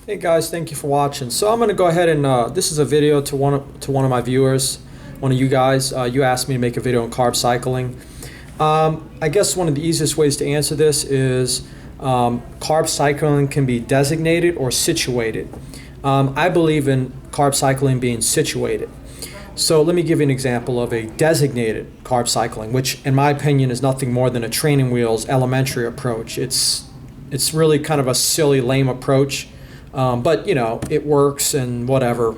Hey guys, thank you for watching. So I'm going to go ahead and this is a video to one of my viewers, one of you guys. You asked me to make a video on carb cycling. I guess one of the easiest ways to answer this is carb cycling can be designated or situated. I believe in carb cycling being situated. So let me give you an example of a designated carb cycling, which in my opinion is nothing more than a training wheels elementary approach. It's really kind of a silly, lame approach. But you know, it works and whatever.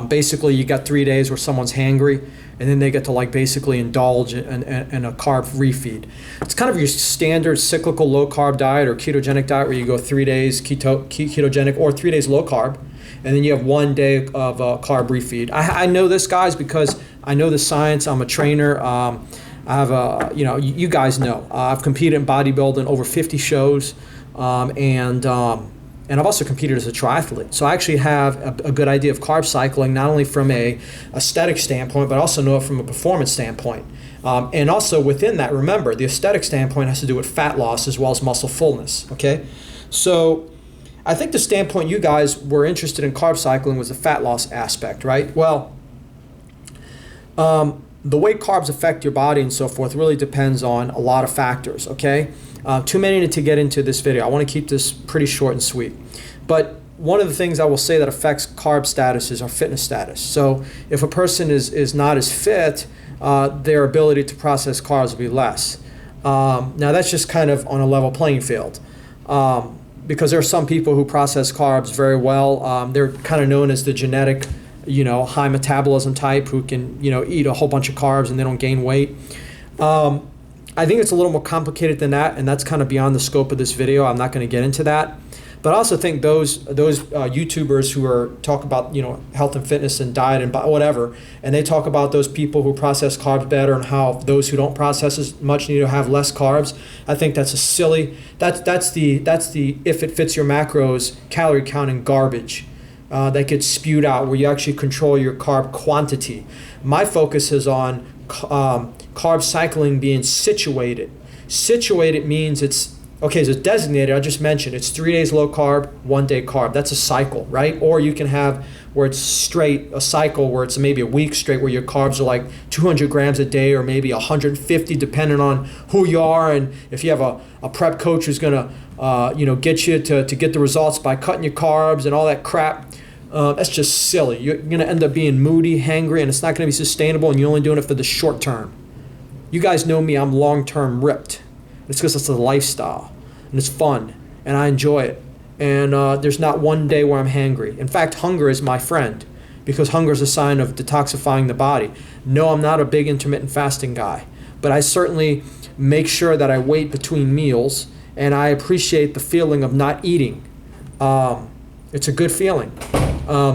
Basically, you got 3 days where someone's hangry, and then they get to like basically indulge in a carb refeed. It's kind of your standard cyclical low carb diet or ketogenic diet where you go 3 days ketogenic or 3 days low carb, and then you have 1 day of carb refeed. I know this, guys, because I know the science. I'm a trainer. I have a, you guys know, I've competed in bodybuilding, over 50 shows, and I've also competed as a triathlete. So I actually have a good idea of carb cycling, not only from a aesthetic standpoint, but also know it from a performance standpoint. And also within that, remember, the aesthetic standpoint has to do with fat loss as well as muscle fullness, okay? So I think the standpoint you guys were interested in carb cycling was the fat loss aspect, right? Well, the way carbs affect your body and so forth really depends on a lot of factors, okay? Too many to get into this video. I want to keep this pretty short and sweet. But one of the things I will say that affects carb status is our fitness status. So if a person is not as fit, their ability to process carbs will be less. Now that's just kind of on a level playing field. Because there are some people who process carbs very well. They're kind of known as the genetic, high metabolism type who can, eat a whole bunch of carbs and they don't gain weight. I think it's a little more complicated than that, and that's kind of beyond the scope of this video. I'm not going to get into that. But I also think those YouTubers who are talk about health and fitness and diet and whatever, and they talk about those people who process carbs better and how those who don't process as much need to have less carbs. I think that's a silly. That's the if it fits your macros calorie counting garbage that gets spewed out where you actually control your carb quantity. My focus is on carb cycling being situated. Situated means it's, okay, so it's designated, I just mentioned, it's 3 days low carb, 1 day carb. That's a cycle, right? Or you can have where it's straight, a cycle where it's maybe a week straight where your carbs are like 200 grams a day or maybe 150 depending on who you are, and if you have a prep coach who's going to get you to get the results by cutting your carbs and all that crap. That's just silly. You're going to end up being moody, hangry, and it's not going to be sustainable, and you're only doing it for the short term. You guys know me, I'm long-term ripped. It's because it's a lifestyle, and it's fun, and I enjoy it. And there's not one day where I'm hangry. In fact, hunger is my friend, because hunger is a sign of detoxifying the body. No, I'm not a big intermittent fasting guy, but I certainly make sure that I wait between meals, and I appreciate the feeling of not eating. It's a good feeling.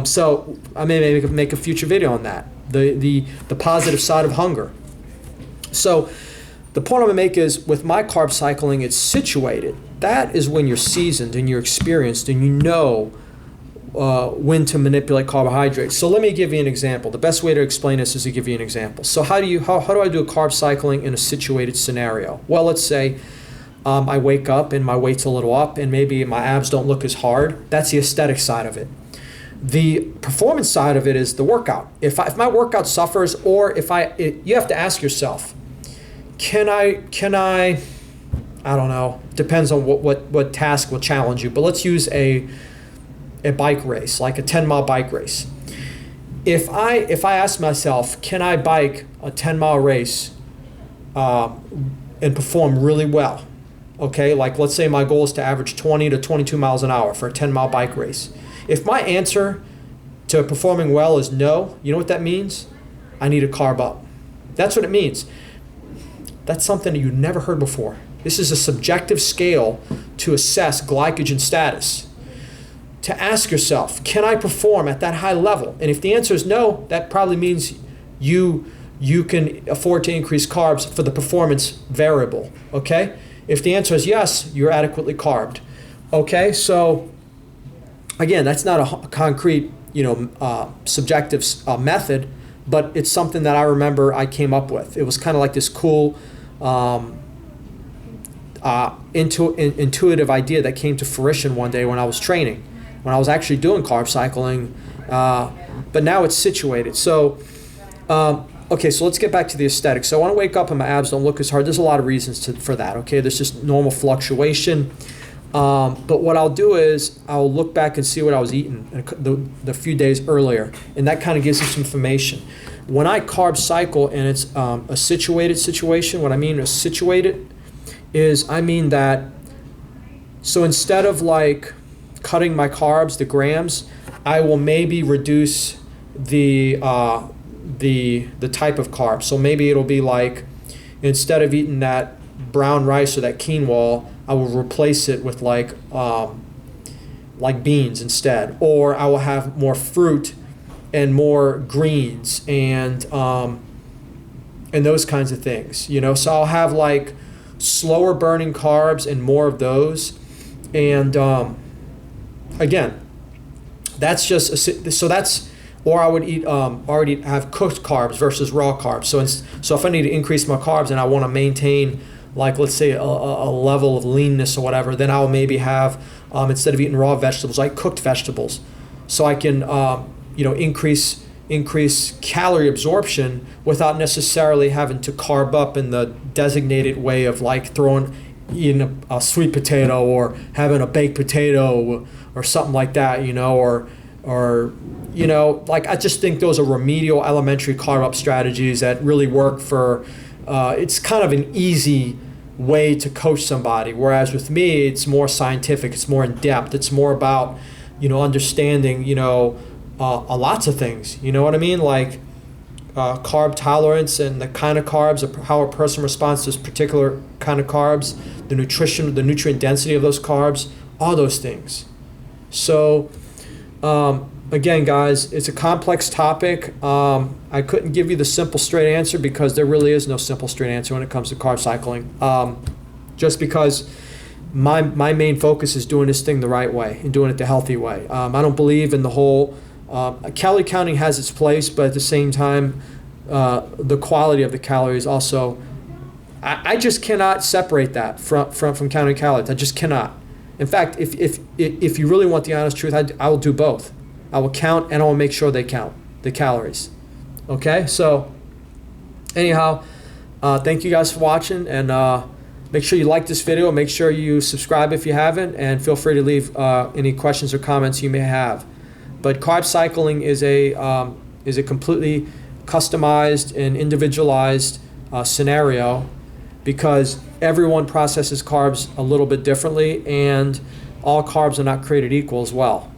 So I may make a future video on that, the positive side of hunger. So the point I'm going to make is with my carb cycling, it's situated. That is when you're seasoned and you're experienced and you know when to manipulate carbohydrates. So let me give you an example. The best way to explain this is to give you an example. So how do I do a carb cycling in a situated scenario? Well, let's say I wake up and my weight's a little up and maybe my abs don't look as hard. That's the aesthetic side of it. The performance side of it is the workout. If my workout suffers, or you have to ask yourself, can I don't know, depends on what task will challenge you, but let's use a bike race, like a 10-mile bike race. If I ask myself, can I bike a 10-mile race and perform really well? Okay, like let's say my goal is to average 20 to 22 miles an hour for a 10-mile bike race. If my answer to performing well is no, you know what that means? I need to carb up. That's what it means. That's something that you've never heard before. This is a subjective scale to assess glycogen status. To ask yourself, can I perform at that high level? And if the answer is no, that probably means you can afford to increase carbs for the performance variable, okay? If the answer is yes, you're adequately carbed. Okay, so again, that's not a concrete, subjective method, but it's something that I remember I came up with. It was kind of like this cool intuitive idea that came to fruition one day when I was training. when I was actually doing carb cycling, but now it's situated. So, okay, so let's get back to the aesthetics. So I want to wake up and my abs don't look as hard. There's a lot of reasons for that, okay? There's just normal fluctuation. But what I'll do is I'll look back and see what I was eating the few days earlier, and that kind of gives me some information. When I carb cycle and it's a situated situation, what I mean is situated is I mean that, so instead of like cutting my carbs, the grams, I will maybe reduce the type of carbs. So maybe it'll be like, instead of eating that brown rice or that quinoa, I will replace it with like beans instead, or I will have more fruit and more greens and those kinds of things, you know. So I'll have like slower burning carbs and more of those. And again, that's just so that's, or I would eat already have cooked carbs versus raw carbs. So if I need to increase my carbs and I want to maintain, like, let's say a level of leanness or whatever, then I'll maybe have instead of eating raw vegetables, like cooked vegetables, so I can increase calorie absorption without necessarily having to carb up in the designated way of like eating a sweet potato or having a baked potato or something like that, you know, or you know, like, I just think those are remedial elementary carb up strategies that really work for, it's kind of an easy way to coach somebody. Whereas with me, it's more scientific, it's more in depth, it's more about, you know, understanding, you know, lots of things, you know what I mean? Like carb tolerance and the kind of carbs, or how a person responds to this particular kind of carbs, the nutrition, the nutrient density of those carbs, all those things. So, again, guys, it's a complex topic. I couldn't give you the simple, straight answer because there really is no simple, straight answer when it comes to carb cycling. Just because my main focus is doing this thing the right way and doing it the healthy way. I don't believe in the whole calorie counting has its place, but at the same time, the quality of the calories also. I just cannot separate that from counting calories. I just cannot. In fact, if you really want the honest truth, I will do both. I will count and I will make sure they count the calories. Okay, so anyhow, thank you guys for watching, and make sure you like this video, make sure you subscribe if you haven't, and feel free to leave any questions or comments you may have. But carb cycling is a completely customized and individualized scenario, because everyone processes carbs a little bit differently, and all carbs are not created equal as well.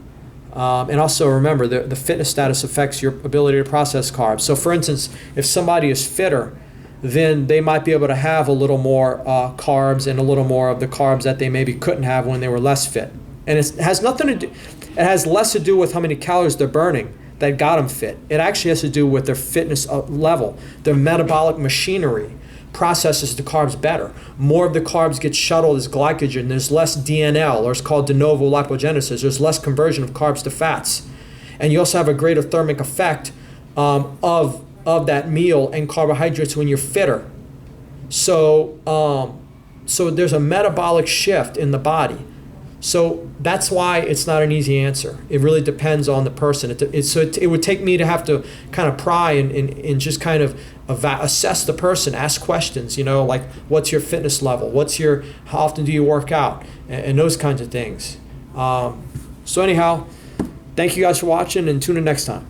And also remember, the fitness status affects your ability to process carbs. So for instance, if somebody is fitter, then they might be able to have a little more carbs and a little more of the carbs that they maybe couldn't have when they were less fit. And it has nothing to do, it has less to do with how many calories they're burning that got them fit. It actually has to do with their fitness level. Their metabolic machinery processes the carbs better. More of the carbs get shuttled as glycogen. There's less DNL, or it's called de novo lipogenesis. There's less conversion of carbs to fats. And you also have a greater thermic effect of that meal and carbohydrates when you're fitter. So there's a metabolic shift in the body. So that's why it's not an easy answer. It really depends on the person. It would take me to have to kind of pry and just kind of assess the person, ask questions, you know, like, what's your fitness level? How often do you work out? And those kinds of things. So anyhow, thank you guys for watching, and tune in next time.